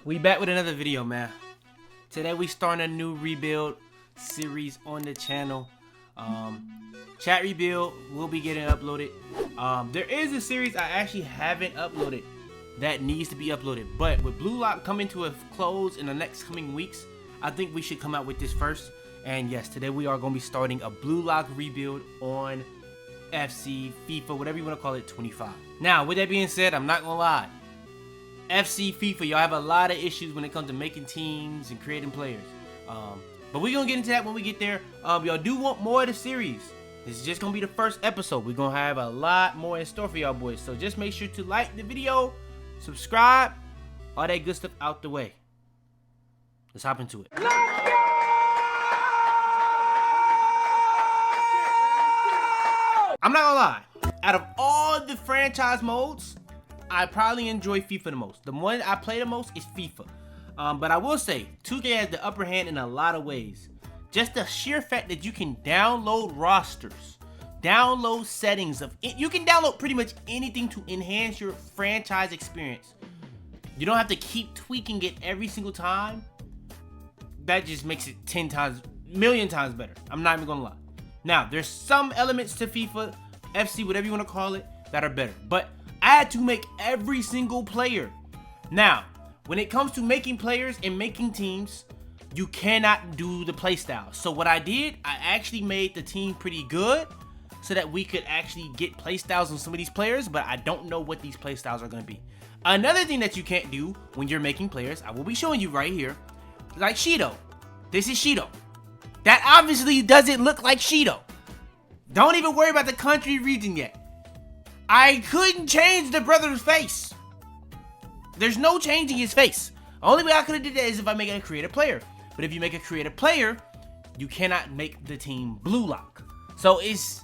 We back with another video, man. Today we starting a new rebuild series on the channel. Chat rebuild will be getting uploaded. There is a series I actually haven't uploaded that needs to be uploaded, but with Blue Lock coming to a close in the next coming weeks, I think we should come out with this first. And yes, today we are going to be starting a Blue Lock rebuild on FC, FIFA, whatever you want to call it, 25. Now, with that being said, I'm not going to lie. FC, FIFA, y'all have a lot of issues when it comes to making teams and creating players. But we're going to get into that when we get there. Y'all do want more of the series. This is just going to be the first episode. We're going to have a lot more in store for y'all boys. So just make sure to like the video, subscribe, all that good stuff out the way. Let's hop into it. I'm not gonna lie, out of all the franchise modes, I probably enjoy FIFA the most. The one I play the most is FIFA. But I will say, 2K has the upper hand in a lot of ways. Just the sheer fact that you can download rosters, download settings of it. You can download pretty much anything to enhance your franchise experience. You don't have to keep tweaking it every single time. That just makes it 10 times, million times better. I'm not even gonna lie. Now, there's some elements to FIFA, FC, whatever you want to call it, that are better. But I had to make every single player. Now, when it comes to making players and making teams, you cannot do the playstyle. So what I did, I actually made the team pretty good so that we could actually get playstyles on some of these players, but I don't know what these playstyles are going to be. Another thing that you can't do when you're making players, I will be showing you right here, like Shido. This is Shido. That obviously doesn't look like Shido. Don't even worry about the country region yet. I couldn't change the brother's face. There's no changing his face. Only way I could have did that is if I make a creative player. But if you make a creative player, you cannot make the team Blue Lock. So it's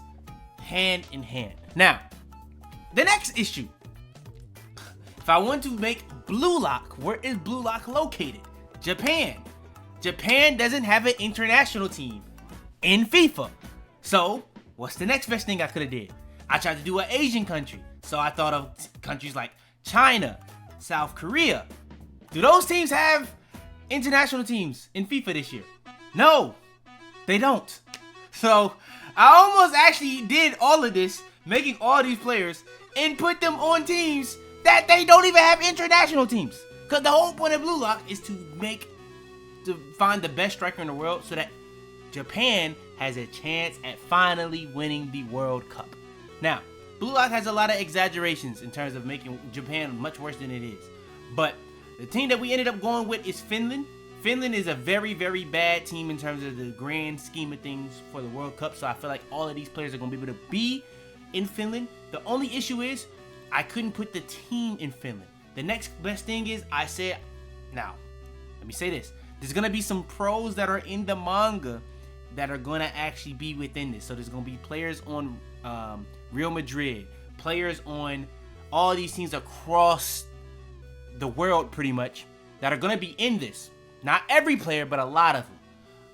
hand in hand. Now, the next issue. If I want to make Blue Lock, where is Blue Lock located? Japan. Japan doesn't have an international team in FIFA. So, what's the next best thing I could have did? I tried to do an Asian country. So I thought of countries like China, South Korea. Do those teams have international teams in FIFA this year? No, they don't. So, I almost actually did all of this, making all these players, and put them on teams that they don't even have international teams. Because the whole point of Blue Lock is to find the best striker in the world so that Japan has a chance at finally winning the World Cup. Now, Blue Lock has a lot of exaggerations in terms of making Japan much worse than it is. But the team that we ended up going with is Finland. Finland is a very, very bad team in terms of the grand scheme of things for the World Cup. So I feel like all of these players are going to be able to be in Finland. The only issue is I couldn't put the team in Finland. The next best thing is I said, now, let me say this. There's going to be some pros that are in the manga that are going to actually be within this. So there's going to be players on Real Madrid, players on all these teams across the world pretty much that are going to be in this. Not every player, but a lot of them.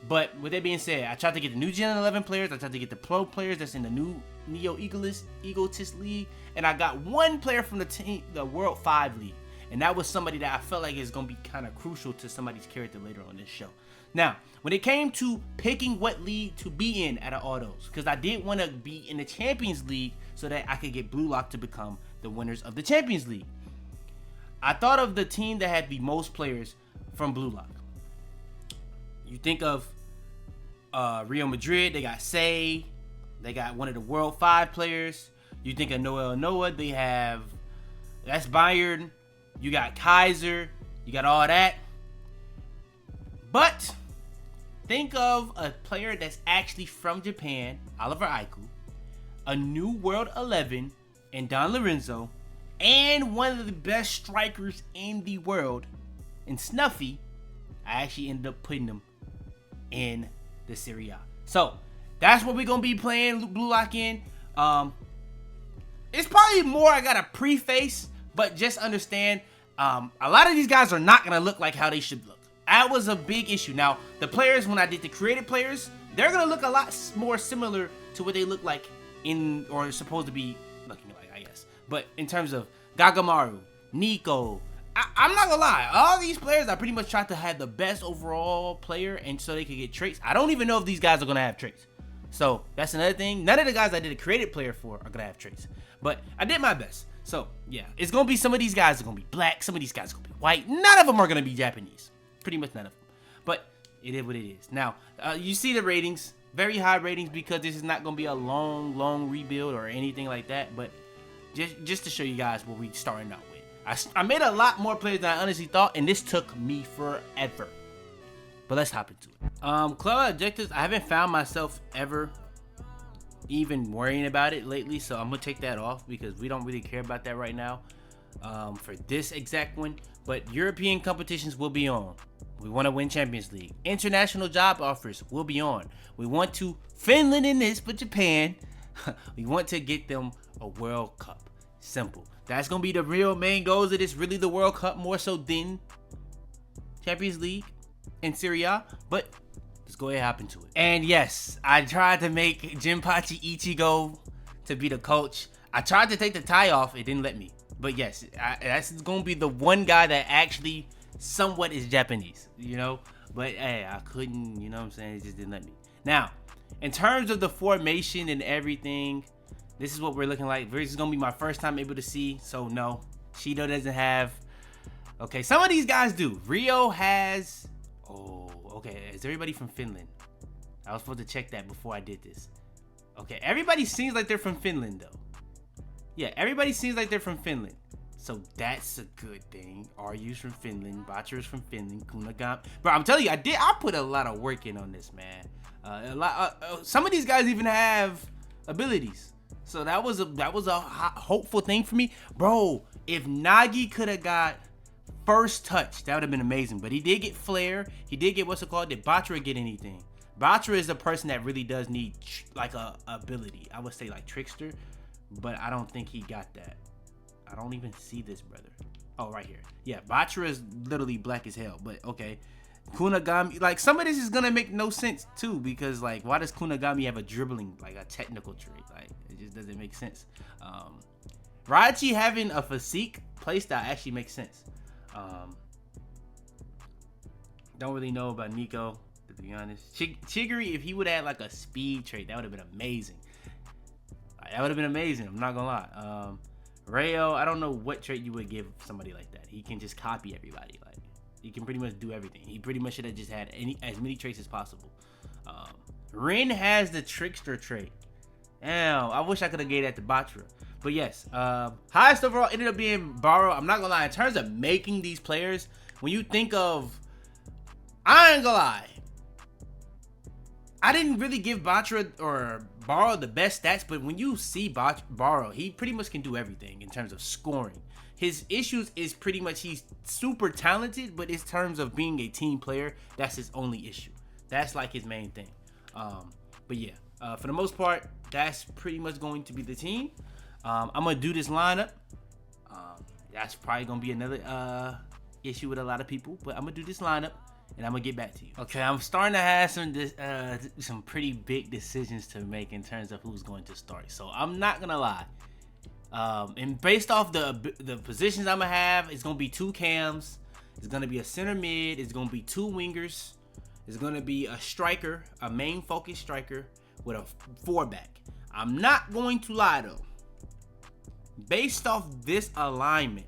But with that being said, I tried to get the new Gen 11 players. I tried to get the pro players that's in the new Neo Egotist League. And I got one player from the World 5 League. And that was somebody that I felt like is going to be kind of crucial to somebody's character later on this show. Now, when it came to picking what league to be in out of all those, because I did want to be in the Champions League so that I could get Blue Lock to become the winners of the Champions League. I thought of the team that had the most players from Blue Lock. You think of Real Madrid, they got Serie, they got one of the World 5 players. You think of Noel, they have, that's Bayern. You got Kaiser, you got all that. But think of a player that's actually from Japan, Oliver Aiku, a new World 11, and Don Lorenzo, and one of the best strikers in the world, and Snuffy. I actually ended up putting them in the Serie. So that's what we're gonna be playing Blue Lock in. It's probably more I gotta preface, but just understand, a lot of these guys are not gonna look like how they should look. That was a big issue. Now, the players, when I did the creative players, they're gonna look a lot more similar to what they look like in, or supposed to be looking like, I guess. But in terms of Gagamaru, Nico, I'm not gonna lie. All these players, I pretty much tried to have the best overall player, and so they could get traits. I don't even know if these guys are gonna have traits. So that's another thing. None of the guys I did a created player for are gonna have traits, but I did my best. So yeah, it's gonna be some of these guys are gonna be black, some of these guys are gonna be white. None of them are gonna be Japanese. Pretty much none of them. But it is what it is. Now you see the ratings, very high ratings, because this is not gonna be a long rebuild or anything like that. But just to show you guys what we starting out with. I made a lot more players than I honestly thought, and this took me forever. But let's hop into it. Club objectives, I haven't found myself ever even worrying about it lately, so I'm gonna take that off because we don't really care about that right now for this exact one. But European competitions will be on. We want to win Champions League. International job offers will be on. We want to Finland in this, but Japan. We want to get them a World Cup. Simple. That's gonna be the real main goals of this. Really, the World Cup more so than Champions League and Serie, but let's go ahead and hop into it. And yes, I tried to make Jinpachi Ego to be the coach. I tried to take the tie off, it didn't let me. But yes, that's gonna be the one guy that actually somewhat is Japanese, you know. But hey, I couldn't, you know what I'm saying? It just didn't let me. Now, in terms of the formation and everything, this is what we're looking like. This is gonna be my first time able to see. So no, Shido doesn't have. Okay, some of these guys do. Rio has. Oh, okay. Is everybody from Finland? I was supposed to check that before I did this. Okay, everybody seems like they're from Finland though. Yeah, everybody seems like they're from Finland. So that's a good thing. Ryu's from Finland. Bachira's from Finland. Kunagam. But I'm telling you, I put a lot of work in on this, man. Some of these guys even have abilities. So that was a hopeful thing for me, bro. If Nagi could have got first touch, that would have been amazing. But he did get flair. He did get what's it called? Did Bachira get anything? Bachira is a person that really does need like a ability. I would say like trickster, but I don't think he got that. I don't even see this, brother. Oh, right here. Yeah, Bachira is literally black as hell. But okay. Kunagami, like some of this is gonna make no sense too, because like why does Kunagami have a dribbling, like a technical trait? Like it just doesn't make sense. Rachi having a physique playstyle actually makes sense. Don't really know about Nico, to be honest. Chigiri, if he would add like a speed trait, that would have been amazing. That would have been amazing. I'm not gonna lie. Rayo, I don't know what trait you would give somebody like that. He can just copy everybody. Like he can pretty much do everything. He pretty much should have just had as many traits as possible. Rin has the trickster trait. Damn, I wish I could have gave that to Bachira. But yes, highest overall ended up being Barou. I'm not gonna lie, in terms of making these players, when you think of, I ain't gonna lie, I didn't really give Bachira or Barou the best stats, but when you see Barou, he pretty much can do everything in terms of scoring. His issues is pretty much he's super talented, but in terms of being a team player, that's his only issue. That's like his main thing. But yeah, for the most part, that's pretty much going to be the team. I'm gonna do this lineup. That's probably gonna be another issue with a lot of people, but I'm gonna do this lineup and I'm gonna get back to you. Okay, I'm starting to have some pretty big decisions to make in terms of who's going to start. So I'm not gonna lie. And based off the positions I'm gonna have, it's gonna be 2 cams. It's gonna be a center mid. It's gonna be 2 wingers. It's gonna be a striker, a main focus striker with a 4-back. I'm not going to lie though. Based off this alignment,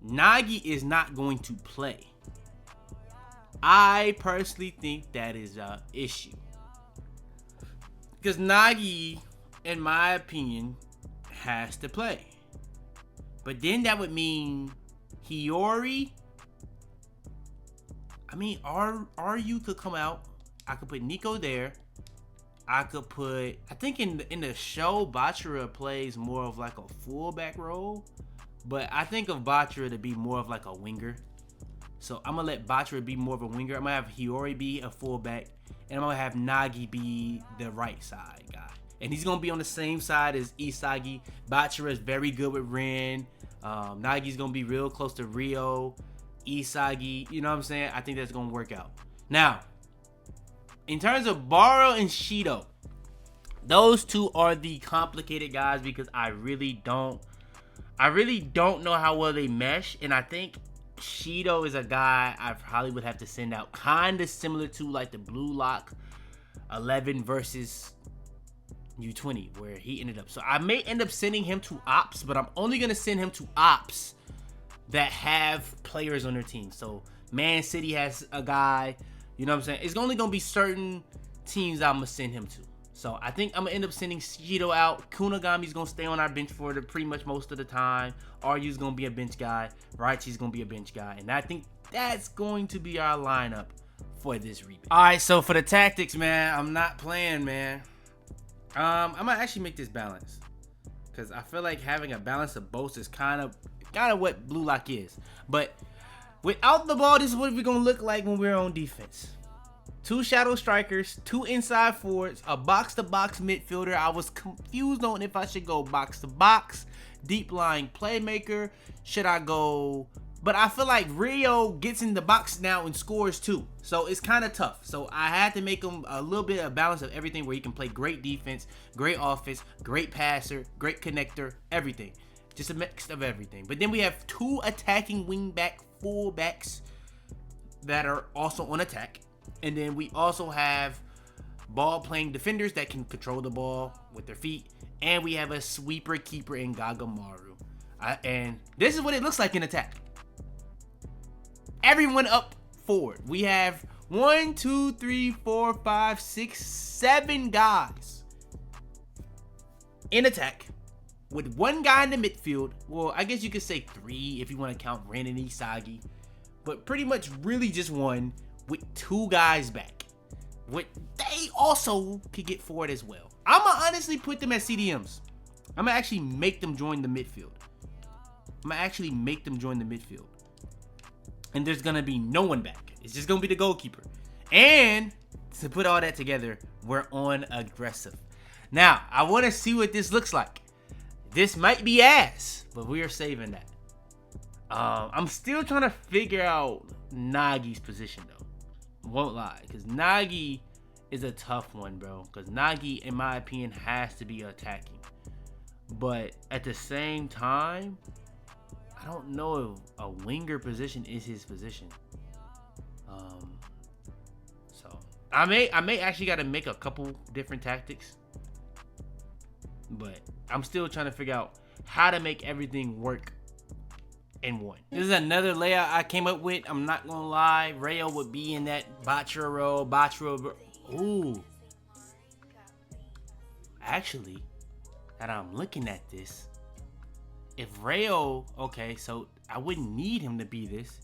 Nagi is not going to play. I personally think that is an issue. Because Nagi, in my opinion, has to play. But then that would mean Hiori. I mean, RU could come out. I could put Nico there. I could put, I think in the show, Bachira plays more of like a fullback role. But I think of Bachira to be more of like a winger. So I'm going to let Bachira be more of a winger. I'm going to have Hiori be a fullback. And I'm going to have Nagi be the right side guy. And he's going to be on the same side as Isagi. Bachira is very good with Ren. Nagi's going to be real close to Rio. Isagi, you know what I'm saying? I think that's going to work out. Now, in terms of Barou and Shido, those two are the complicated guys because I really don't I really don't know how well they mesh, and I think Shido is a guy I probably would have to send out, kind of similar to like the Blue Lock 11 versus U20, where he ended up. So I may end up sending him to ops, but I'm only going to send him to ops that have players on their team. So Man City has a guy, you know what I'm saying? It's only going to be certain teams I'm going to send him to. So I think I'm going to end up sending Shido out. Kunagami's going to stay on our bench for pretty much most of the time. Ryu's going to be a bench guy. Raichi's going to be a bench guy. And I think that's going to be our lineup for this rebuild. All right, so for the tactics, man, I'm not playing, man. I'm going to actually make this balance. Because I feel like having a balance of both is kind of what Blue Lock is. But without the ball, this is what we're going to look like when we're on defense. 2 shadow strikers, 2 inside forwards, a box-to-box midfielder. I was confused on if I should go box-to-box, deep lying playmaker. Should I go? But I feel like Rio gets in the box now and scores too. So it's kind of tough. So I had to make him a little bit of balance of everything where he can play great defense, great offense, great passer, great connector, everything. Just a mix of everything. But then we have 2 attacking wingback fullbacks that are also on attack. And then we also have ball-playing defenders that can control the ball with their feet. And we have a sweeper keeper in Gagamaru. And this is what it looks like in attack. Everyone up forward. We have 1, 2, 3, 4, 5, 6, 7 guys in attack. With 1 guy in the midfield. Well, I guess you could say 3 if you want to count Rant and Isagi. But pretty much really just 1. With 2 guys back. They also could get forward as well. I'm going to honestly put them as CDMs. I'm going to actually make them join the midfield. And there's going to be no one back. It's just going to be the goalkeeper. And to put all that together, we're on aggressive. Now, I want to see what this looks like. This might be ass, but we are saving that. I'm still trying to figure out Nagi's position, though. Won't lie, because Nagi is a tough one, bro. Because Nagi, in my opinion, has to be attacking. But at the same time, I don't know if a winger position is his position. So I may actually got to make a couple different tactics. But I'm still trying to figure out how to make everything work in one. This is another layout I came up with. I'm not gonna lie. Rayo would be in that Bachira role. Ooh. Actually, that I'm looking at this, if Rayo, okay, so I wouldn't need him to be this.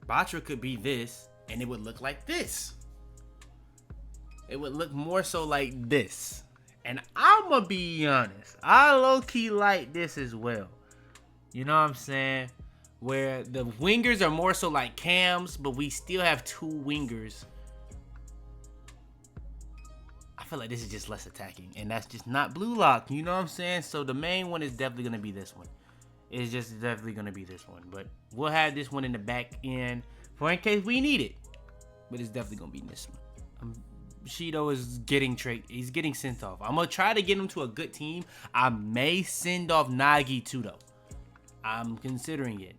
Bachira could be this, and it would look like this. It would look more so like this. And I'ma be honest, I low-key like this as well. You know what I'm saying? Where the wingers are more so like cams, but we still have 2 wingers. I feel like this is just less attacking, and that's just not Blue Lock. You know what I'm saying? So the main one is definitely going to be this one. It's just definitely going to be this one. But we'll have this one in the back end for in case we need it. But it's definitely going to be this one. Shido is getting he's getting sent off. I'm going to try to get him to a good team. I may send off Nagi too, though. I'm considering it.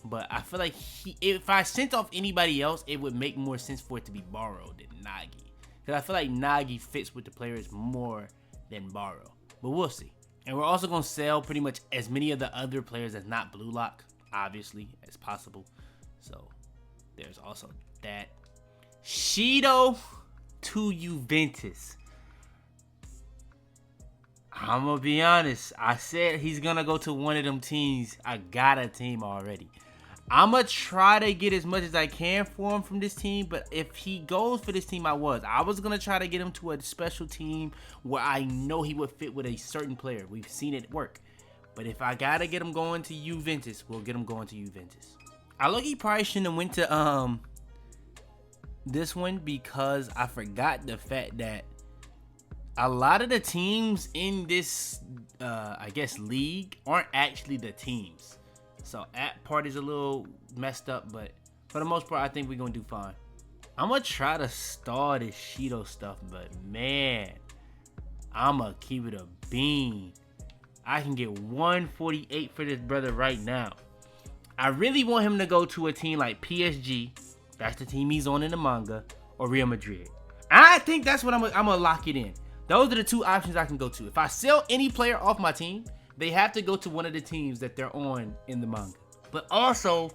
But I feel like if I sent off anybody else, it would make more sense for it to be Barou than Nagi. Because I feel like Nagi fits with the players more than Barou. But we'll see. And we're also going to sell pretty much as many of the other players as not Blue Lock, obviously, as possible. So there's also that. Shido to Juventus. I'm going to be honest. I said he's going to go to one of them teams. I got a team already. I'm going to try to get as much as I can for him from this team. But if he goes for this team, I was going to try to get him to a special team where I know he would fit with a certain player. We've seen it work. But if I got to get him going to Juventus, we'll get him going to Juventus. I look, he probably shouldn't have went to this one because I forgot the fact that a lot of the teams in this, I guess, league aren't actually the teams. So that part is a little messed up, but for the most part, I think we're going to do fine. I'm going to try to stall this Shido stuff, but man, I'm going to keep it a bean. I can get 148 for this brother right now. I really want him to go to a team like PSG. That's the team he's on in the manga. Or Real Madrid. I think that's what I'm gonna lock it in. Those are the two options I can go to. If I sell any player off my team, they have to go to one of the teams that they're on in the manga. But also,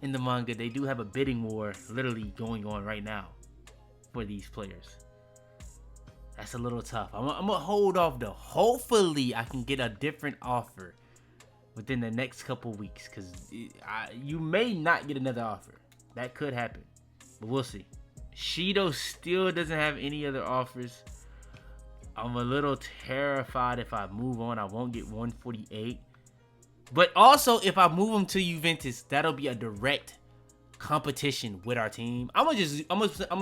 in the manga, they do have a bidding war literally going on right now for these players. That's a little tough. I'm gonna hold off though. Hopefully, I can get a different offer within the next couple weeks, because you may not get another offer. That could happen, but we'll see. Shido still doesn't have any other offers. I'm a little terrified if I move on, I won't get 148. But also, if I move him to Juventus, that'll be a direct competition with our team. I'm gonna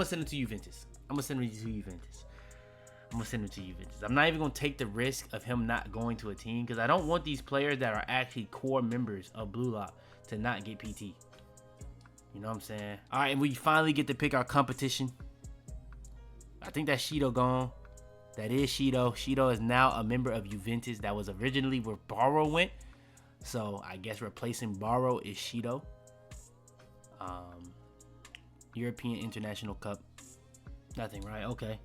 send him to Juventus. I'm gonna send him to Juventus. I'm not even gonna take the risk of him not going to a team, because I don't want these players that are actually core members of Blue Lock to not get PT. You know what I'm saying? All right, and we finally get to pick our competition. I think that's Shido gone. That is Shido. Shido is now a member of Juventus. That was originally where Barou went. So I guess replacing Barou is Shido. European International Cup. Nothing, right? Okay.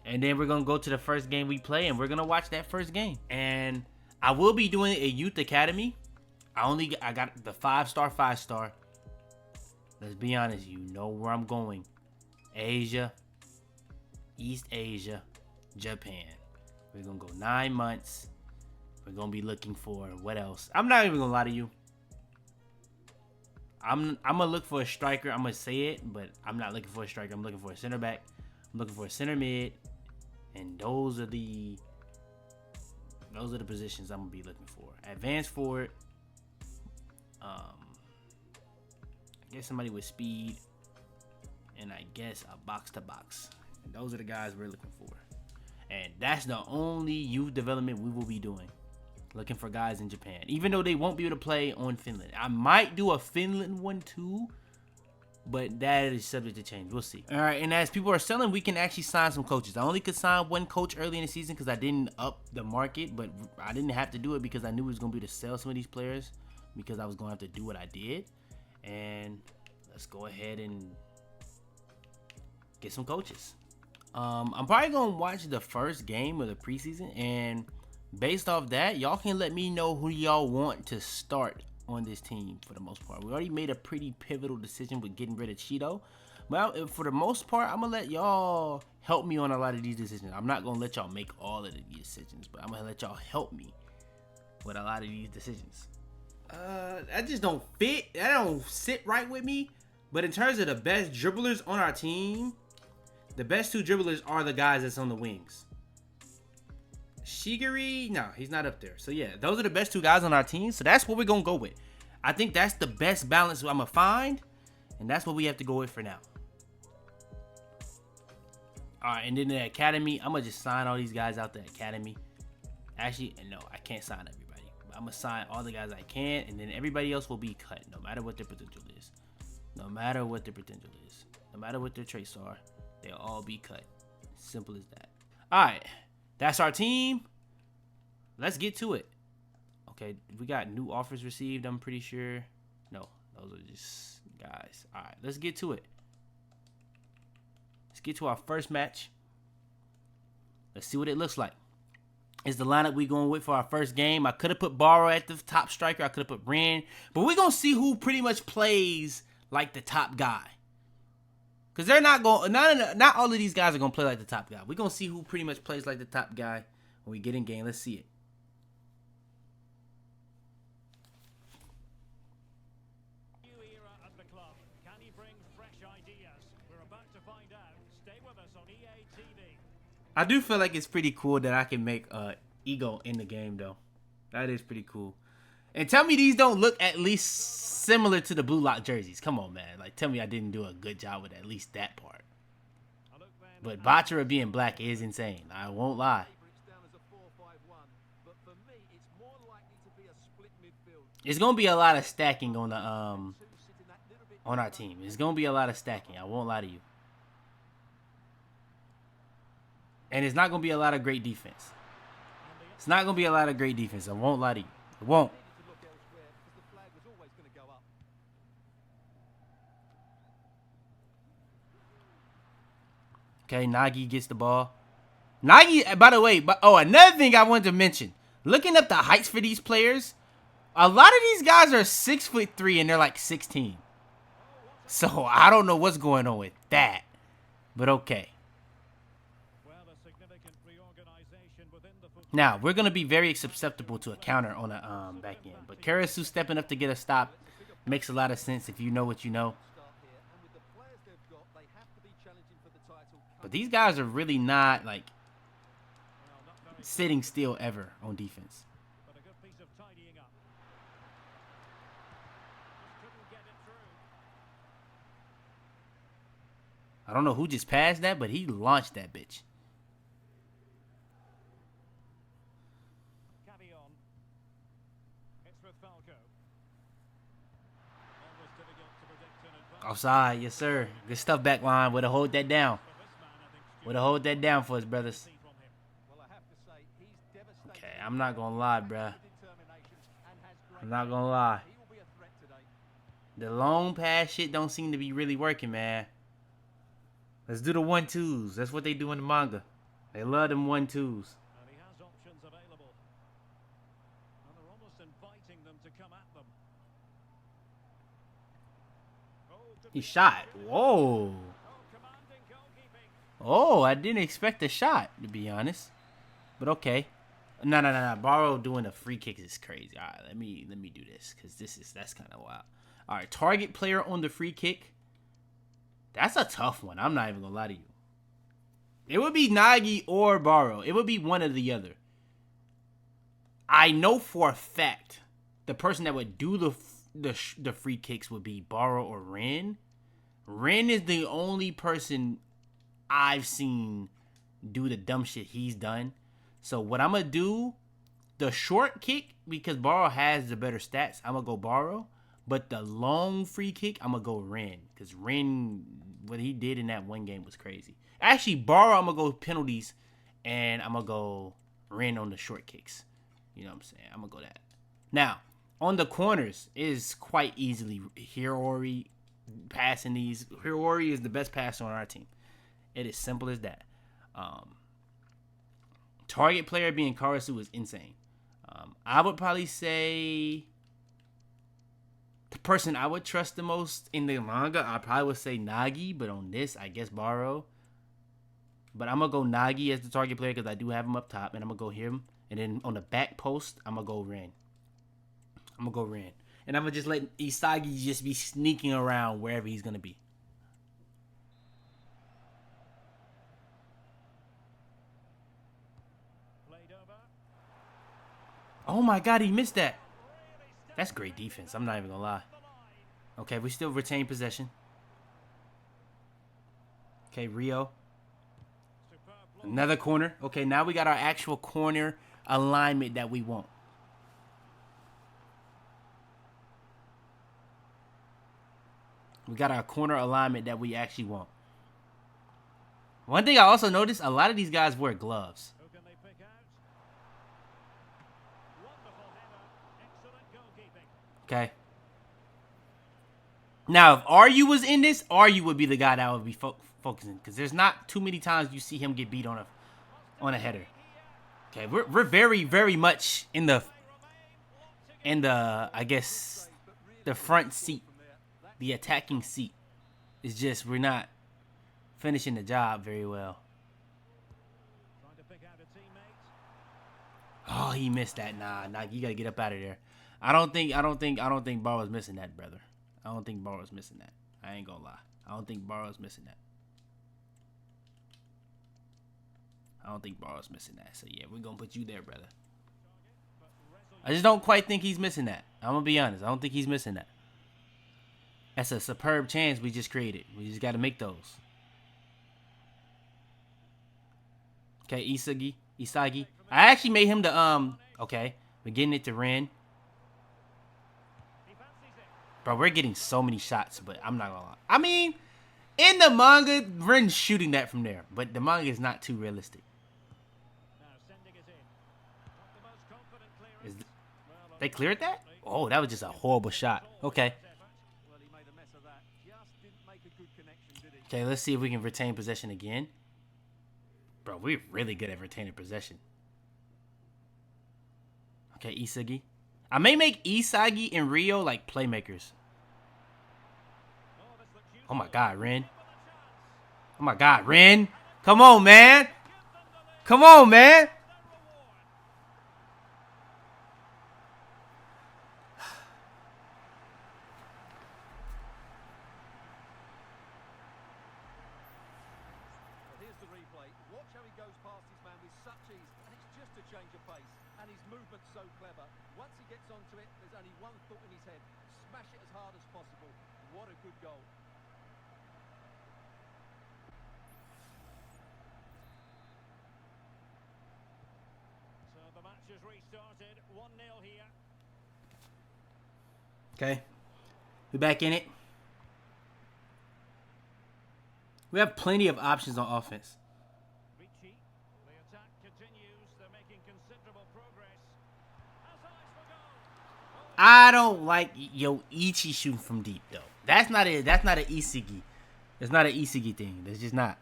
And then we're going to go to the first game we play, and we're going to watch that first game. And I will be doing a youth academy. I got the 5-star, 5-star. Let's be honest, you know where I'm going. Asia, East Asia, Japan. We're going to go 9 months. We're going to be looking for what else? I'm not even going to lie to you. I'm going to look for a striker. I'm going to say it, but I'm not looking for a striker. I'm looking for a center back. I'm looking for a center mid. And those are the positions I'm going to be looking for. Advanced forward. I guess somebody with speed, and I guess a box to box. And those are the guys we're looking for. And that's the only youth development we will be doing. Looking for guys in Japan. Even though they won't be able to play on Finland. I might do a Finland one too, but that is subject to change. We'll see. All right, and as people are selling, we can actually sign some coaches. I only could sign one coach early in the season because I didn't up the market, but I didn't have to do it because I knew it was going to be to sell some of these players, because I was going to have to do what I did. And let's go ahead and get some coaches. I'm probably going to watch the first game of the preseason, and based off that, y'all can let me know who y'all want to start on this team for the most part. We already made a pretty pivotal decision with getting rid of Shido. Well, for the most part, I'm going to let y'all help me on a lot of these decisions. I'm not going to let y'all make all of these decisions, but I'm going to let y'all help me with a lot of these decisions. That just don't fit. That don't sit right with me. But in terms of the best dribblers on our team, the best two dribblers are the guys that's on the wings. Chigiri, no, he's not up there. So yeah, those are the best two guys on our team. So that's what we're going to go with. I think that's the best balance I'm going to find. And that's what we have to go with for now. All right, and then the academy, I'm going to just sign all these guys out the academy. Actually, no, I can't sign everybody. I'm going to sign all the guys I can, and then everybody else will be cut, no matter what their potential is. No matter what their potential is. No matter what their traits are, they'll all be cut. Simple as that. All right, that's our team. Let's get to it. Okay, we got new offers received, I'm pretty sure. No, those are just guys. All right, let's get to it. Let's get to our first match. Let's see what it looks like. Is the lineup we going with for our first game. I could have put Barou at the top striker. I could have put Rant. But we're going to see who pretty much plays like the top guy. Because they're not going, not all of these guys are going to play like the top guy. We're going to see who pretty much plays like the top guy when we get in game. Let's see it. New era at the club. Can he bring fresh ideas? We're about to find out. Stay with us on EA TV. I do feel like it's pretty cool that I can make Ego in the game, though. That is pretty cool. And tell me these don't look at least similar to the Blue Lock jerseys. Come on, man. Like, tell me I didn't do a good job with at least that part. But Bachira being black is insane. I won't lie. It's going to be a lot of stacking on the on our team. It's going to be a lot of stacking. I won't lie to you. And it's not going to be a lot of great defense. It's not going to be a lot of great defense. I won't lie to you. It won't. Okay, Nagi gets the ball. Nagi, by the way, another thing I wanted to mention. Looking up the heights for these players, a lot of these guys are 6'3" and they're like 16. So I don't know what's going on with that. But okay. Now, we're going to be very susceptible to a counter on a back end. But Karasu stepping up to get a stop makes a lot of sense if you know what you know. But these guys are really not, like, sitting still ever on defense. I don't know who just passed that, but he launched that bitch. Offside, yes sir. Good stuff, back line. Way to hold that down. Way to hold that down for us, brothers. Okay, I'm not gonna lie, bruh. I'm not gonna lie. The long pass shit don't seem to be really working, man. Let's do the 1-2s. That's what they do in the manga. They love them 1-2s. He shot. Whoa. Oh, I didn't expect a shot, to be honest. But okay. No. Barou doing the free kicks is crazy. All right, let me do this because that's kind of wild. All right, target player on the free kick. That's a tough one. I'm not even gonna lie to you. It would be Nagi or Barou. It would be one or the other. I know for a fact the person that would do the free kicks would be Barou or Ren. Ren is the only person I've seen do the dumb shit he's done. So what I'm gonna do, the short kick, because Barou has the better stats, I'm gonna go Barou. But the long free kick, I'm gonna go Ren. Because Ren, what he did in that one game was crazy. Actually, Barou, I'm gonna go penalties, and I'm gonna go Ren on the short kicks. You know what I'm saying? I'm gonna go that. Now, on the corners, it is quite easily Hiori passing these. Hiori is the best passer on our team. It is simple as that. Target player being Karasu is insane. I would probably say the person I would trust the most in the manga, I probably would say Nagi, but on this, I guess Barou. But I'm going to go Nagi as the target player because I do have him up top, and I'm going to go him. And then on the back post, I'm going to go Ren. And I'm going to just let Isagi just be sneaking around wherever he's going to be. Oh my God, he missed that. That's great defense. I'm not even going to lie. Okay, we still retain possession. Okay, Rio. Another corner. Okay, now we got our actual corner alignment that we want. We got our corner alignment that we actually want. One thing I also noticed, a lot of these guys wear gloves. Okay. Now, if Ryu was in this, Ryu would be the guy that would be focusing. Because there's not too many times you see him get beat on a header. Okay, we're very, very much in the I guess, the front seat. The attacking seat. It's just we're not finishing the job very well. Oh, he missed that. Nah, you gotta get up out of there. I don't think Barou's missing that, brother. I don't think Barou's missing that. I ain't gonna lie. I don't think Barou's missing that. So yeah, we're gonna put you there, brother. I just don't quite think he's missing that. I'm gonna be honest. I don't think he's missing that. That's a superb chance we just created. We just gotta make those. Okay, Isagi. I actually made him the okay. We're getting it to Ren. Bro, we're getting so many shots, but I'm not gonna lie. I mean, in the manga, Ren's shooting that from there, but the manga is not too realistic. They cleared that? Oh, that was just a horrible shot. Okay. Okay, let's see if we can retain possession again. Bro, we're really good at retaining possession. Okay, Isagi. I may make Isagi and Rio like playmakers. Oh my God, Ren. Oh my God, Ren. Come on, man. Come on, man. Here's the replay. Watch how he goes past his man with such ease, and it's just a change of pace. And his movement's so clever. Once he gets onto it, there's only one thought in his head: smash it as hard as possible. What a good goal. So the match has restarted. 1-0 here. Okay. We back in it. We have plenty of options on offense. Richie. The attack continues. They're making considerable progress. Has eyes for goal. I don't like Ichi shooting from deep though. That's not an Isagi. It's not an Isagi thing. That's just not.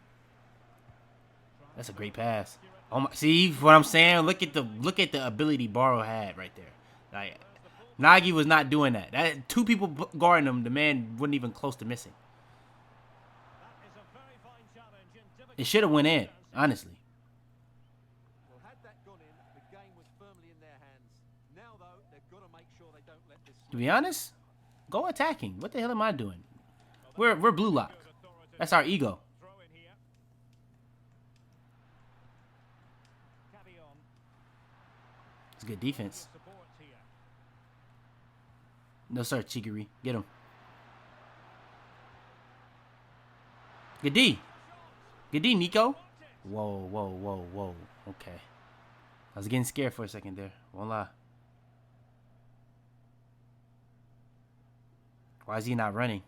That's a great pass. Oh my! See what I'm saying? Look at the ability Barou had right there. Like Nagi was not doing that. That two people guarding him, the man wasn't even close to missing. It should have went in, honestly. Well, had that gone in, the game was firmly in their hands. Now, though, they've got to make sure they don't let this. To be honest, go attacking. What the hell am I doing? We're blue lock. That's our ego. Throw in here. Carry on. It's good defense. Support here. No sir, Chigiri. Get him. Good D. Good D, Nico. Whoa, whoa, whoa, whoa. Okay. I was getting scared for a second there. Won't lie. Why is he not running?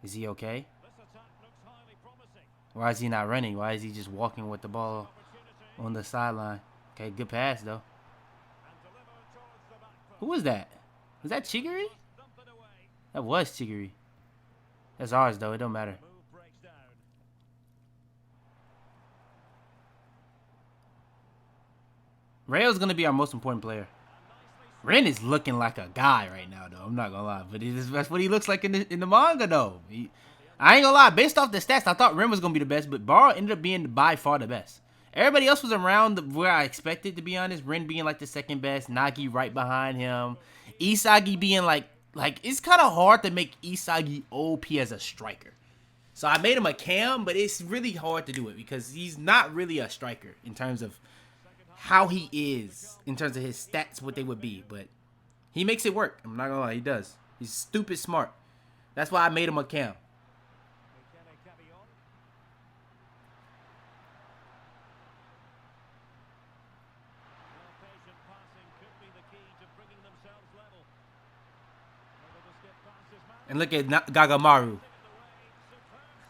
Is he okay? This attack looks highly promising. Why is he not running? Why is he just walking with the ball on the sideline? Okay, good pass, though. And deliver towards the back post. Who was that? Was that Chigiri? Dump it away. That was Chigiri. That's ours, though. It don't matter. Move breaks down. Rayo's going to be our most important player. Ren is looking like a guy right now, though. I'm not going to lie. But that's what he looks like in the manga, though. I ain't going to lie. Based off the stats, I thought Ren was going to be the best. But Barou ended up being by far the best. Everybody else was around where I expected, to be honest. Ren being like the second best. Nagi right behind him. Isagi being like it's kind of hard to make Isagi OP as a striker. So I made him a cam, but it's really hard to do it because he's not really a striker in terms of how he is, in terms of his stats, what they would be. But he makes it work. I'm not going to lie. He does. He's stupid smart. That's why I made him a cam. And look at Gagamaru.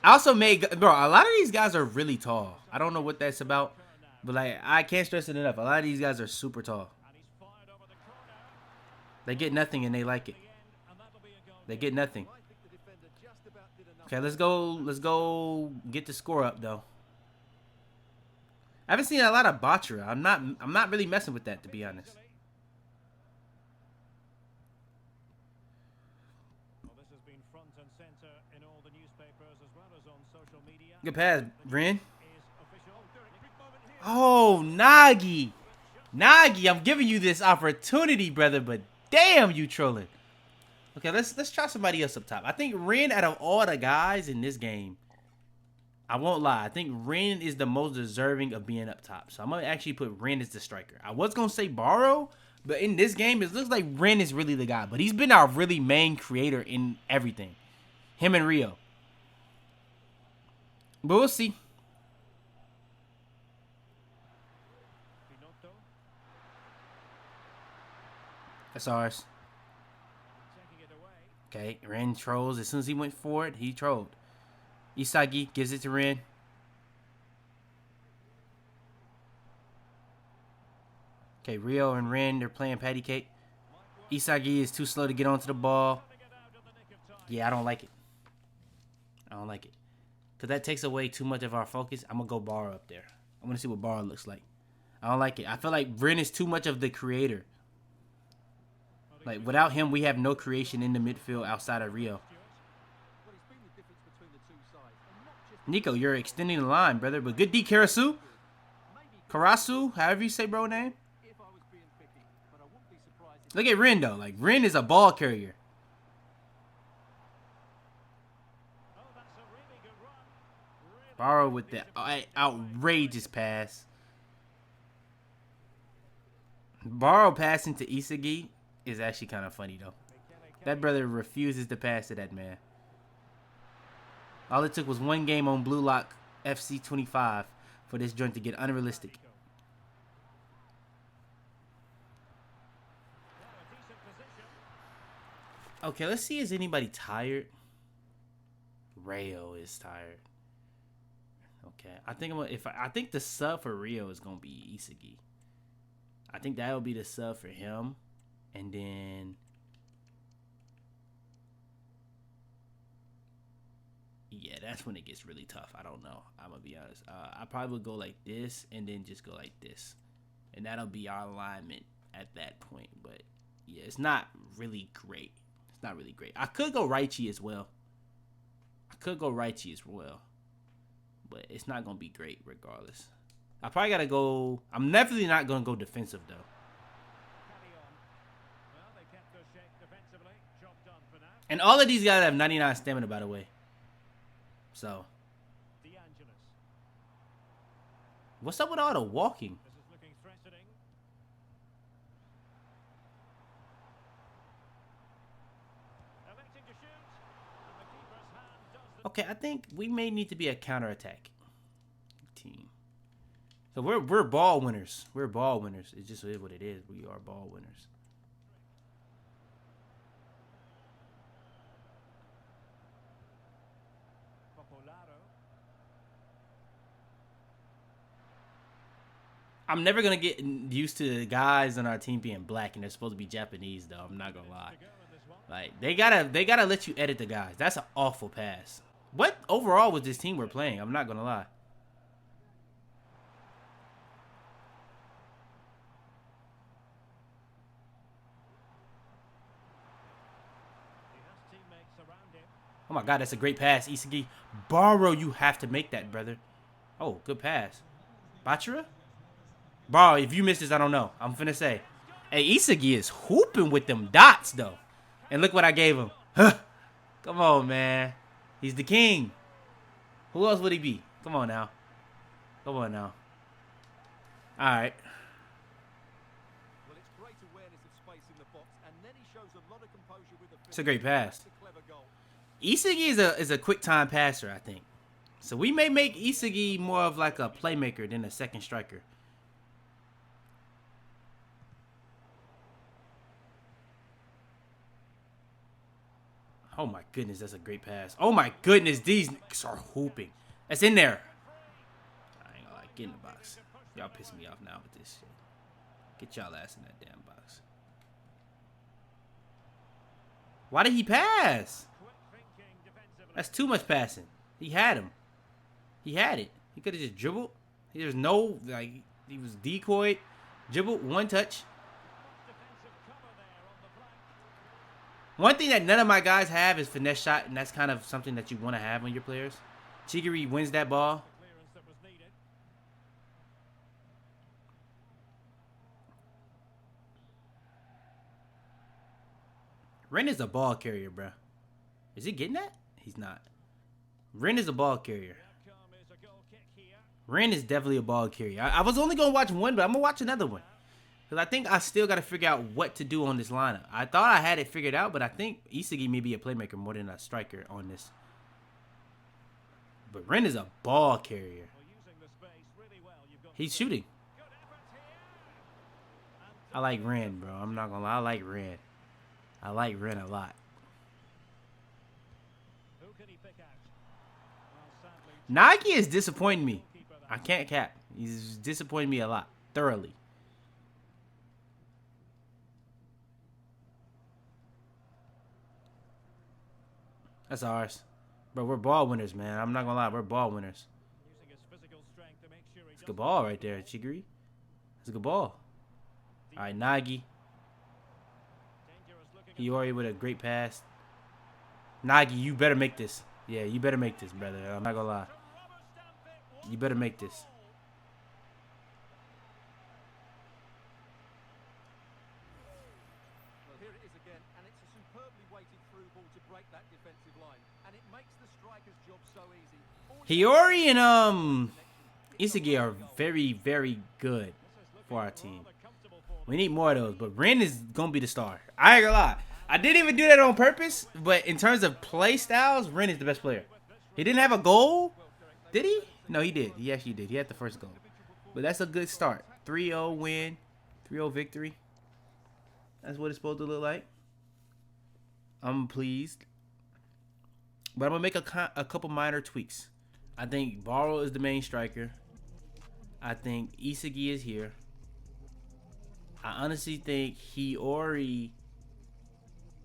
I also made, bro, a lot of these guys are really tall. I don't know what that's about, but like I can't stress it enough. A lot of these guys are super tall. They get nothing and they like it. They get nothing. Okay, let's go get the score up though. I haven't seen a lot of Bachira. I'm not really messing with that, to be honest. Good pass, Ren. Oh, Nagi. Nagi, I'm giving you this opportunity, brother, but damn, you trolling. Okay, let's try somebody else up top. I think Ren, out of all the guys in this game, I won't lie, I think Ren is the most deserving of being up top. So I'm going to actually put Ren as the striker. I was going to say Barou, but in this game, it looks like Ren is really the guy. But he's been our really main creator in everything. Him and Rio. But we'll see. That's ours. Okay, Ren trolls. As soon as he went forward, he trolled. Isagi gives it to Ren. Okay, Rio and Ren, they're playing patty cake. Isagi is too slow to get onto the ball. Yeah, I don't like it. I don't like it. Because that takes away too much of our focus. I'm going to go Barou up there. I want to see what Barou looks like. I don't like it. I feel like Rant is too much of the creator. Like, without him, we have no creation in the midfield outside of Rio. Nico, you're extending the line, brother. But good D, Karasu. Karasu, however you say bro name. Look at Ren, though. Like, Ren is a ball carrier. Barou with the outrageous pass. Barou passing to Isagi is actually kind of funny, though. That brother refuses to pass to that man. All it took was one game on Blue Lock FC 25 for this joint to get unrealistic. Okay, let's see. Is anybody tired? Rayo is tired. Okay, I think I think the sub for Rio is gonna be Isagi. I think that'll be the sub for him, and then yeah, that's when it gets really tough. I don't know. I'm gonna be honest. I probably would go like this, and then just go like this, and that'll be our alignment at that point. But yeah, it's not really great. It's not really great. I could go Raichi as well. But it's not going to be great regardless. I probably got to go. I'm definitely not going to go defensive, though. And all of these guys have 99 stamina, by the way. So. What's up with all the walking? Okay, I think we may need to be a counterattack team. So we're ball winners. We're ball winners. It just is what it is. We are ball winners. I'm never gonna get used to the guys on our team being black and they're supposed to be Japanese, though. I'm not gonna lie. Like they gotta let you edit the guys. That's an awful pass. What overall was this team we're playing? I'm not gonna lie. Oh my God, that's a great pass, Isagi. Barou, you have to make that, brother. Oh, good pass. Bachira? Bro, if you missed this, I don't know. I'm finna say. Hey, Isagi is hooping with them dots, though. And look what I gave him. Come on, man. He's the king. Who else would he be? Come on now. Come on now. All right. Well, it's great awareness of space in the box, and then he shows a lot of composure with the. It's a great pass. Isagi is a quick time passer, I think. So we may make Isagi more of like a playmaker than a second striker. Oh my goodness, that's a great pass. Oh my goodness, these niggas are hooping. That's in there. I ain't gonna like get in the box. Y'all piss me off now with this shit. Get y'all ass in that damn box. Why did he pass? That's too much passing. He had him. He had it. He could have just dribbled. There's no, like, he was decoyed. Dribbled, one touch. One thing that none of my guys have is finesse shot, and that's kind of something that you want to have on your players. Chigiri wins that ball. Rant is a ball carrier, bro. Is he getting that? He's not. Rant is a ball carrier. Rant is definitely a ball carrier. I was only going to watch one, but I'm going to watch another one. Because I think I still got to figure out what to do on this lineup. I thought I had it figured out, but I think Isagi may be a playmaker more than a striker on this. But Rant is a ball carrier. He's shooting. I like Rant, bro. I'm not going to lie. I like Rant. I like Rant a lot. Nagi is disappointing me. I can't cap. He's disappointing me a lot. Thoroughly. That's ours. Bro, we're ball winners, man. I'm not gonna lie, we're ball winners. Using his physical strength to make sure he It's a good ball right there, Chigiri. It's a good ball. All right, Nagi. Hiori with a great pass. Nagi, you better make this. Yeah, you better make this, brother. I'm not gonna lie. You better make this. Well, here it is again, and it's a superbly weighted through ball to break that defensive line, and it makes the striker's job so easy. Hiori and Isagi are very, very good for our team. We need more of those, but Rant is gonna be the star. I ain't gonna lie. I didn't even do that on purpose, but in terms of play styles, Rant is the best player. He didn't have a goal, did he? No, he did. He actually did. He had the first goal. But that's a good start. 3-0 win, 3-0 victory. That's what it's supposed to look like. I'm pleased. But I'm going to make a couple minor tweaks. I think Barou is the main striker. I think Isagi is here. I honestly think Hiori